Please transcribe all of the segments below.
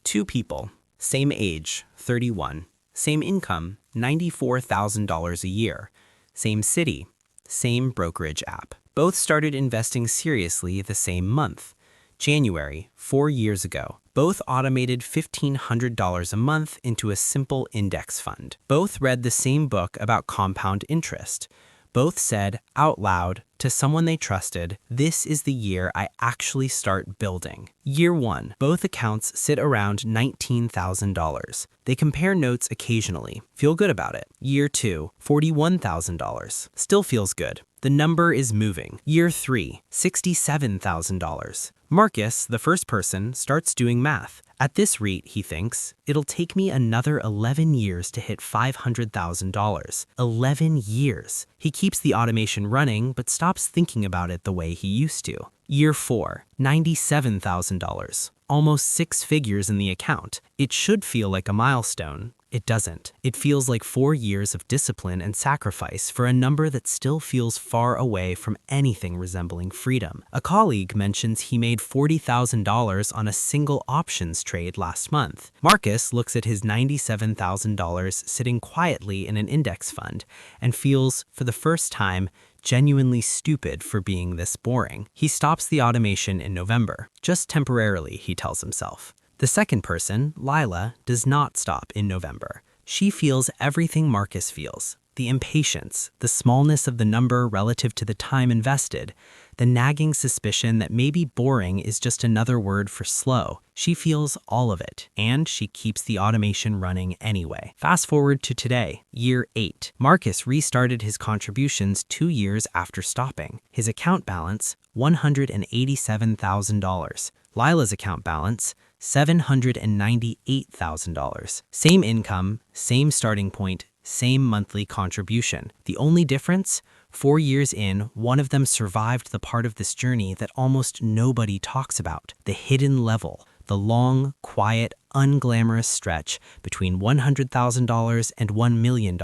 Two people, same age, 31, same income, $94,000 a year, same city, same brokerage app. Both started investing seriously the same month, January, 4 years ago. Both automated $1,500 a month into a simple index fund. Both read the same book about compound interest. Both said out loud to someone they trusted, "This is the year I actually start building." Year 1, both accounts sit around $19,000. They compare notes occasionally, feel good about it. Year 2, $41,000. Still feels good. The number is moving. Year 3, $67,000. Marcus, the first person, starts doing math. At this rate, he thinks, it'll take me another 11 years to hit $500,000. 11 years. He keeps the automation running, but stops thinking about it the way he used to. Year 4, $97,000. Almost 6 figures in the account. It should feel like a milestone. It doesn't. It feels like 4 years of discipline and sacrifice for a number that still feels far away from anything resembling freedom. A colleague mentions he made $40,000 on a single options trade last month. Marcus looks at his $97,000 sitting quietly in an index fund and feels, for the first time, genuinely stupid for being this boring. He stops the automation in November, just temporarily, he tells himself. The second person, Lila, does not stop in November. She feels everything Marcus feels. The impatience, the smallness of the number relative to the time invested, the nagging suspicion that maybe boring is just another word for slow. She feels all of it, and she keeps the automation running anyway. Fast forward to today, year 8. Marcus restarted his contributions 2 years after stopping. His account balance, $187,000. Lila's account balance, $798,000. Same income, same starting point, same monthly contribution. The only difference? 4 years in, one of them survived the part of this journey that almost nobody talks about, the hidden level, the long, quiet, unglamorous stretch between $100,000 and $1 million,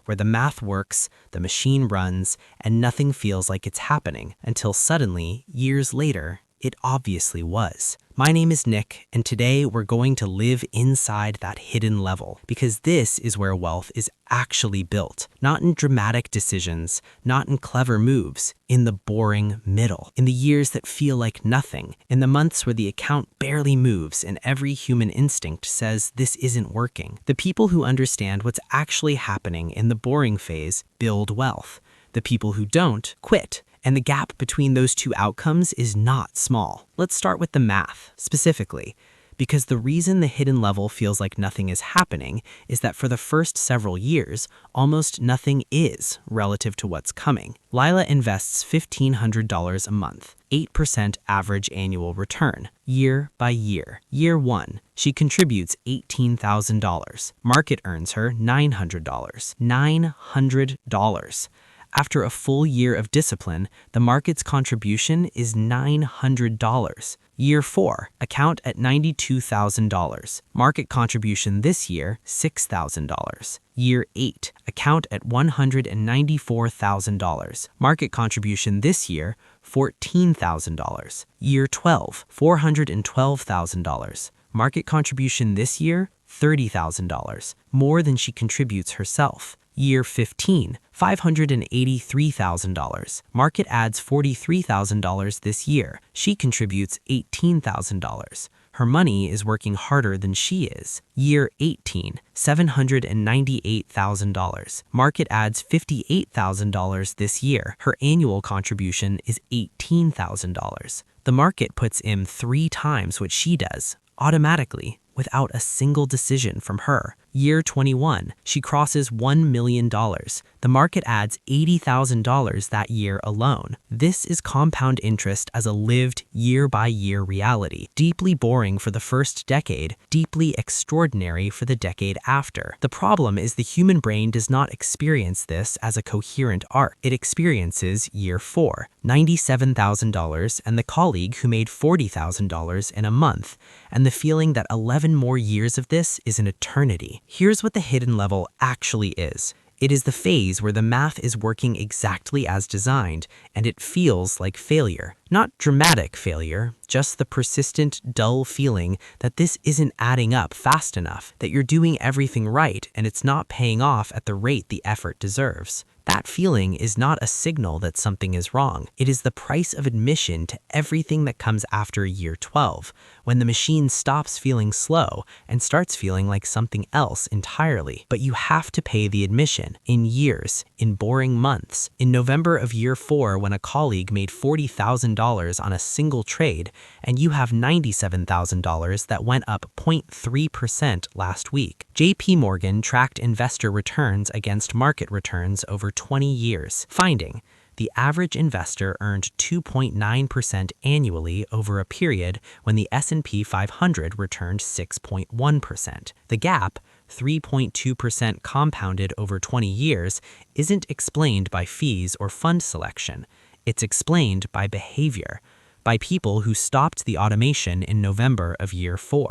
where the math works, the machine runs, and nothing feels like it's happening, until suddenly, years later, it obviously was. My name is Nick, and today we're going to live inside that hidden level, because this is where wealth is actually built, not in dramatic decisions, not in clever moves, in the boring middle, in the years that feel like nothing, in the months where the account barely moves and every human instinct says this isn't working. The people who understand what's actually happening in the boring phase build wealth. The people who don't quit. And the gap between those two outcomes is not small. Let's start with the math, specifically, because the reason the hidden level feels like nothing is happening is that for the first several years, almost nothing is relative to what's coming. Lila invests $1,500 a month, 8% average annual return, year by year. Year 1, she contributes $18,000. Market earns her $900. $900. After a full year of discipline, the market's contribution is $900. Year 4, account at $92,000. Market contribution this year, $6,000. Year 8, account at $194,000. Market contribution this year, $14,000. Year 12, $412,000. Market contribution this year, $30,000, more than she contributes herself. Year 15, $583,000. Market adds $43,000 this year. She contributes $18,000. Her money is working harder than she is. Year 18, $798,000. Market adds $58,000 this year. Her annual contribution is $18,000. The market puts in 3 times what she does, automatically, without a single decision from her. Year 21, she crosses $1 million. The market adds $80,000 that year alone. This is compound interest as a lived year-by-year reality. Deeply boring for the first decade, deeply extraordinary for the decade after. The problem is the human brain does not experience this as a coherent arc. It experiences year 4, $97,000, and the colleague who made $40,000 in a month, and the feeling that 11 more years of this is an eternity. Here's what the hidden level actually is. It is the phase where the math is working exactly as designed, and it feels like failure. Not dramatic failure, just the persistent, dull feeling that this isn't adding up fast enough, that you're doing everything right and it's not paying off at the rate the effort deserves. That feeling is not a signal that something is wrong. It is the price of admission to everything that comes after year 12, when the machine stops feeling slow and starts feeling like something else entirely. But you have to pay the admission in years, in boring months. In November of year 4, when a colleague made $40,000 on a single trade, and you have $97,000 that went up 0.3% last week. JP Morgan tracked investor returns against market returns over 20 years, finding the average investor earned 2.9% annually over a period when the S&P 500 returned 6.1%. The gap, 3.2% compounded over 20 years, isn't explained by fees or fund selection. It's explained by behavior, by people who stopped the automation in November of year 4,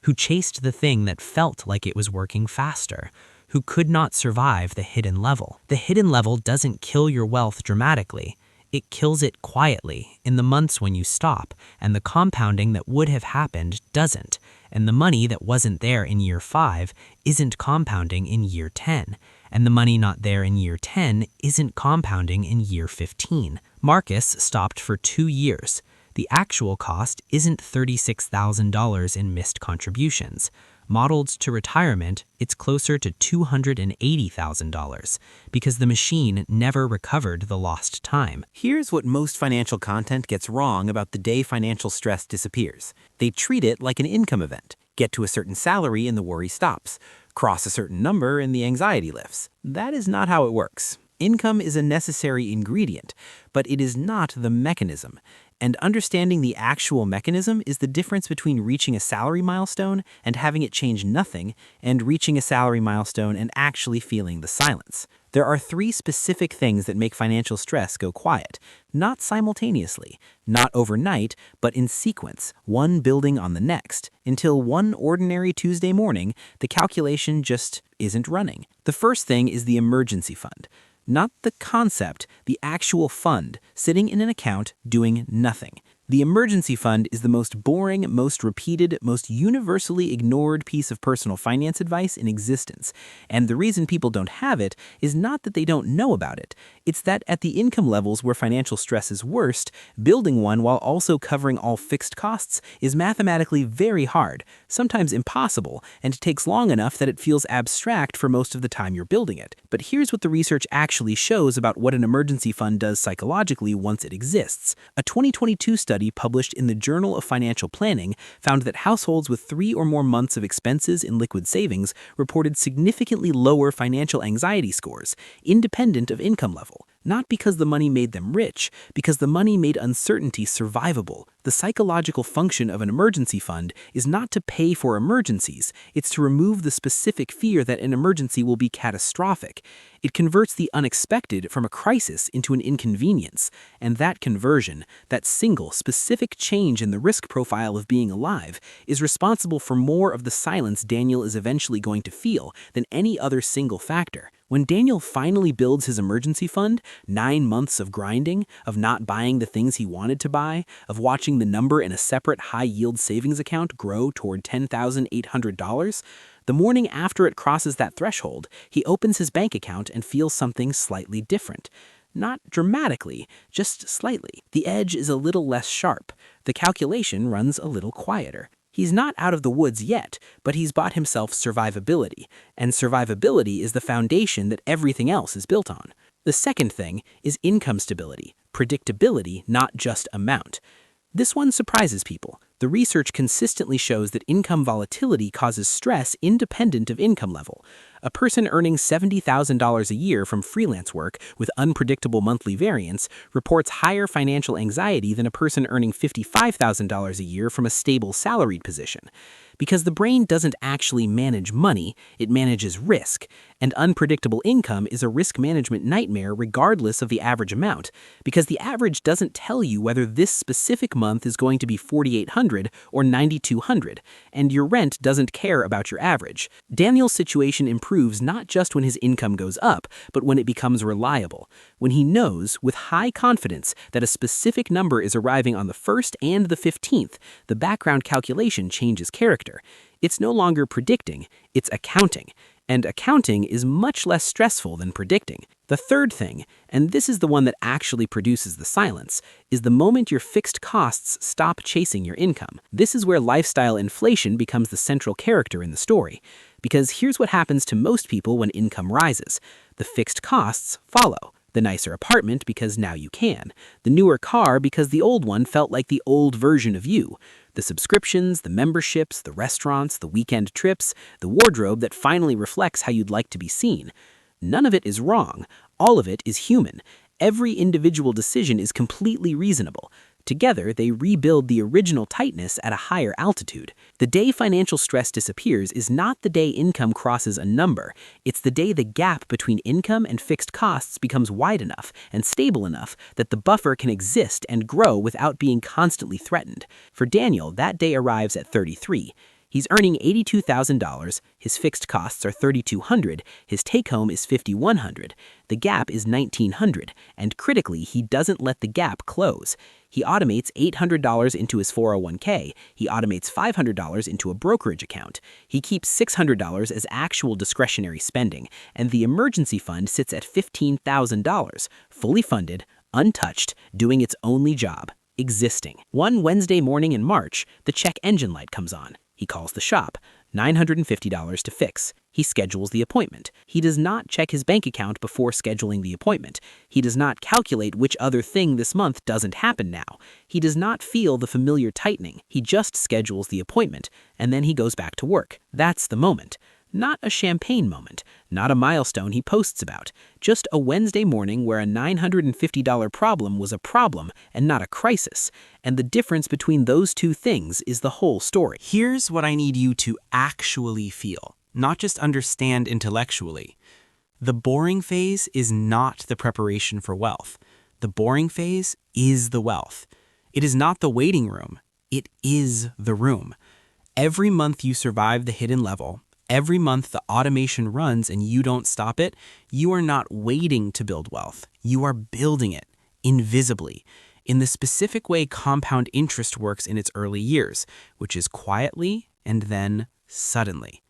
who chased the thing that felt like it was working faster, who could not survive the hidden level. The hidden level doesn't kill your wealth dramatically. It kills it quietly in the months when you stop, and the compounding that would have happened doesn't, and the money that wasn't there in year 5 isn't compounding in year 10, and the money not there in year 10 isn't compounding in year 15. Marcus stopped for 2 years. The actual cost isn't $36,000 in missed contributions. Modeled to retirement, it's closer to $280,000 because the machine never recovered the lost time. Here's what most financial content gets wrong about the day financial stress disappears. They treat it like an income event. Get to a certain salary and the worry stops. Cross a certain number and the anxiety lifts. That is not how it works. Income is a necessary ingredient, but it is not the mechanism. And understanding the actual mechanism is the difference between reaching a salary milestone and having it change nothing, and reaching a salary milestone and actually feeling the silence. There are 3 specific things that make financial stress go quiet, not simultaneously, not overnight, but in sequence, one building on the next, until one ordinary Tuesday morning, the calculation just isn't running. The first thing is the emergency fund. Not the concept, the actual fund, sitting in an account doing nothing. The emergency fund is the most boring, most repeated, most universally ignored piece of personal finance advice in existence. And the reason people don't have it is not that they don't know about it. It's that at the income levels where financial stress is worst, building one while also covering all fixed costs is mathematically very hard, sometimes impossible, and takes long enough that it feels abstract for most of the time you're building it. But here's what the research actually shows about what an emergency fund does psychologically once it exists. A 2022 study published in the Journal of Financial Planning found that households with 3 or more months of expenses in liquid savings reported significantly lower financial anxiety scores, independent of income level. Not because the money made them rich, because the money made uncertainty survivable. The psychological function of an emergency fund is not to pay for emergencies, it's to remove the specific fear that an emergency will be catastrophic. It converts the unexpected from a crisis into an inconvenience, and that conversion, that single specific change in the risk profile of being alive, is responsible for more of the silence Daniel is eventually going to feel than any other single factor. When Daniel finally builds his emergency fund, 9 months of grinding, of not buying the things he wanted to buy, of watching the number in a separate high-yield savings account grow toward $10,800, the morning after it crosses that threshold, he opens his bank account and feels something slightly different. Not dramatically, just slightly. The edge is a little less sharp. The calculation runs a little quieter. He's not out of the woods yet, but he's bought himself survivability, and survivability is the foundation that everything else is built on. The second thing is income stability, predictability, not just amount. This one surprises people. The research consistently shows that income volatility causes stress independent of income level. A person earning $70,000 a year from freelance work with unpredictable monthly variance reports higher financial anxiety than a person earning $55,000 a year from a stable salaried position. Because the brain doesn't actually manage money, it manages risk, and unpredictable income is a risk management nightmare regardless of the average amount, because the average doesn't tell you whether this specific month is going to be $4,800 or $9,200, and your rent doesn't care about your average. Daniel's situation improved improves not just when his income goes up, but when it becomes reliable. When he knows, with high confidence, that a specific number is arriving on the 1st and the 15th, the background calculation changes character. It's no longer predicting, it's accounting. And accounting is much less stressful than predicting. The third thing, and this is the one that actually produces the silence, is the moment your fixed costs stop chasing your income. This is where lifestyle inflation becomes the central character in the story. Because here's what happens to most people when income rises. The fixed costs follow. The nicer apartment because now you can. The newer car because the old one felt like the old version of you. The subscriptions, the memberships, the restaurants, the weekend trips, the wardrobe that finally reflects how you'd like to be seen. None of it is wrong. All of it is human. Every individual decision is completely reasonable. Together, they rebuild the original tightness at a higher altitude. The day financial stress disappears is not the day income crosses a number. It's the day the gap between income and fixed costs becomes wide enough and stable enough that the buffer can exist and grow without being constantly threatened. For Daniel, that day arrives at 33. He's earning $82,000, his fixed costs are $3,200, his take-home is $5,100, the gap is $1,900, and critically, he doesn't let the gap close. He automates $800 into his 401k, he automates $500 into a brokerage account, he keeps $600 as actual discretionary spending, and the emergency fund sits at $15,000, fully funded, untouched, doing its only job, existing. One Wednesday morning in March, the check engine light comes on. He calls the shop, $950 to fix. He schedules the appointment. He does not check his bank account before scheduling the appointment. He does not calculate which other thing this month doesn't happen now. He does not feel the familiar tightening. He just schedules the appointment, and then he goes back to work. That's the moment. Not a champagne moment, not a milestone he posts about, just a Wednesday morning where a $950 problem was a problem and not a crisis. And the difference between those two things is the whole story. Here's what I need you to actually feel, not just understand intellectually. The boring phase is not the preparation for wealth. The boring phase is the wealth. It is not the waiting room. It is the room. Every month you survive the hidden level, every month the automation runs and you don't stop it, you are not waiting to build wealth. You are building it, invisibly, in the specific way compound interest works in its early years, which is quietly and then suddenly.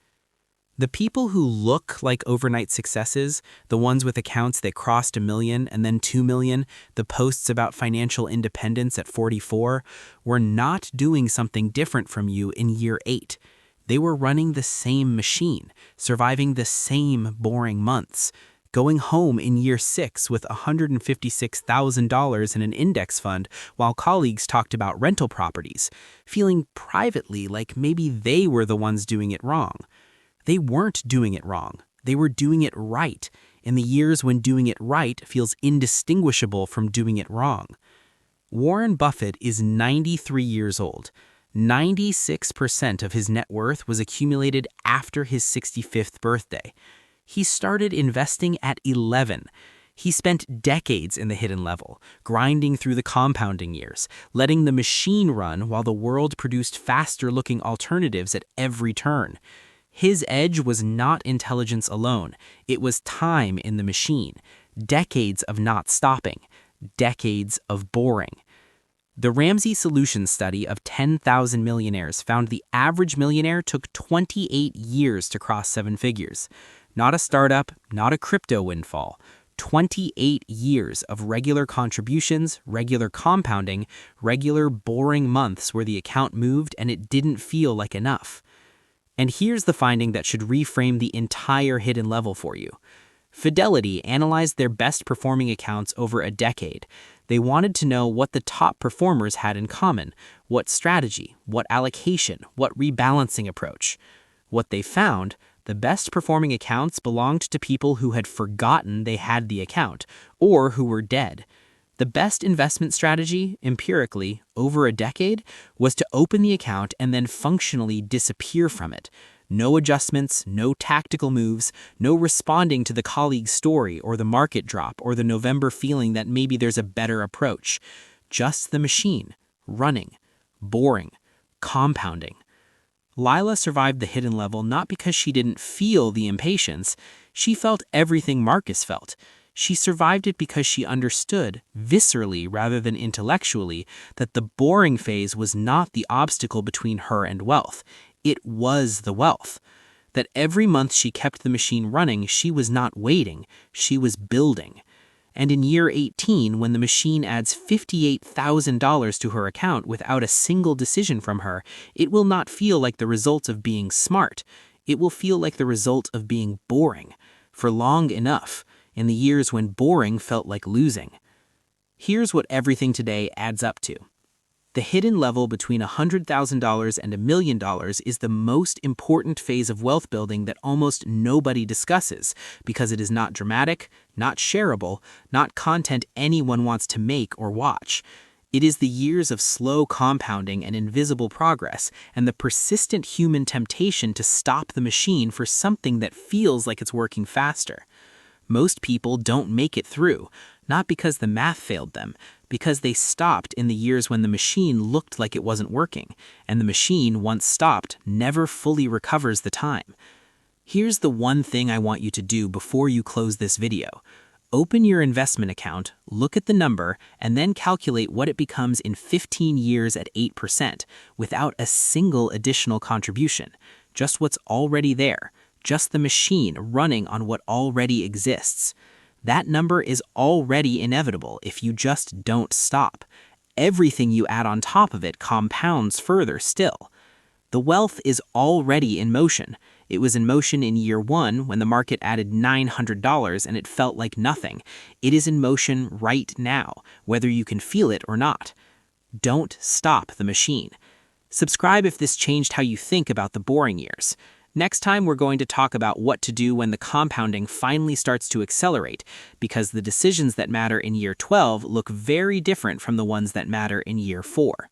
The people who look like overnight successes, the ones with accounts that crossed $1 million and then $2 million, the posts about financial independence at 44, were not doing something different from you in year 8. They were running the same machine, surviving the same boring months, going home in year 6 with $156,000 in an index fund while colleagues talked about rental properties, feeling privately like maybe they were the ones doing it wrong. They weren't doing it wrong. They were doing it right, in the years when doing it right feels indistinguishable from doing it wrong. Warren Buffett is 93 years old. 96% of his net worth was accumulated after his 65th birthday. He started investing at 11. He spent decades in the hidden level, grinding through the compounding years, letting the machine run while the world produced faster-looking alternatives at every turn. His edge was not intelligence alone. It was time in the machine, decades of not stopping, decades of boring. The Ramsey Solutions study of 10,000 millionaires found the average millionaire took 28 years to cross 7 figures. Not a startup, not a crypto windfall. 28 years of regular contributions, regular compounding, regular boring months where the account moved and it didn't feel like enough. And here's the finding that should reframe the entire hidden level for you. Fidelity analyzed their best performing accounts over a decade. They wanted to know what the top performers had in common, what strategy, what allocation, what rebalancing approach. What they found, the best performing accounts belonged to people who had forgotten they had the account, or who were dead. The best investment strategy, empirically, over a decade, was to open the account and then functionally disappear from it. No adjustments, no tactical moves, no responding to the colleague's story or the market drop or the November feeling that maybe there's a better approach. Just the machine, running, boring, compounding. Lila survived the hidden level not because she didn't feel the impatience, she felt everything Marcus felt. She survived it because she understood, viscerally rather than intellectually, that the boring phase was not the obstacle between her and wealth. It was the wealth. That every month she kept the machine running, she was not waiting, she was building. And in year 18, when the machine adds $58,000 to her account without a single decision from her, it will not feel like the result of being smart. It will feel like the result of being boring. For long enough, in the years when boring felt like losing. Here's what everything today adds up to. The hidden level between $100,000 and $1 million is the most important phase of wealth building that almost nobody discusses because it is not dramatic, not shareable, not content anyone wants to make or watch. It is the years of slow compounding and invisible progress and the persistent human temptation to stop the machine for something that feels like it's working faster. Most people don't make it through, not because the math failed them, because they stopped in the years when the machine looked like it wasn't working, and the machine, once stopped, never fully recovers the time. Here's the one thing I want you to do before you close this video. Open your investment account, look at the number, and then calculate what it becomes in 15 years at 8%, without a single additional contribution. Just what's already there. Just the machine running on what already exists. That number is already inevitable if you just don't stop. Everything you add on top of it compounds further still. The wealth is already in motion. It was in motion in year 1 when the market added $900 and it felt like nothing. It is in motion right now, whether you can feel it or not. Don't stop the machine. Subscribe if this changed how you think about the boring years. Next time, we're going to talk about what to do when the compounding finally starts to accelerate, because the decisions that matter in year 12 look very different from the ones that matter in year 4.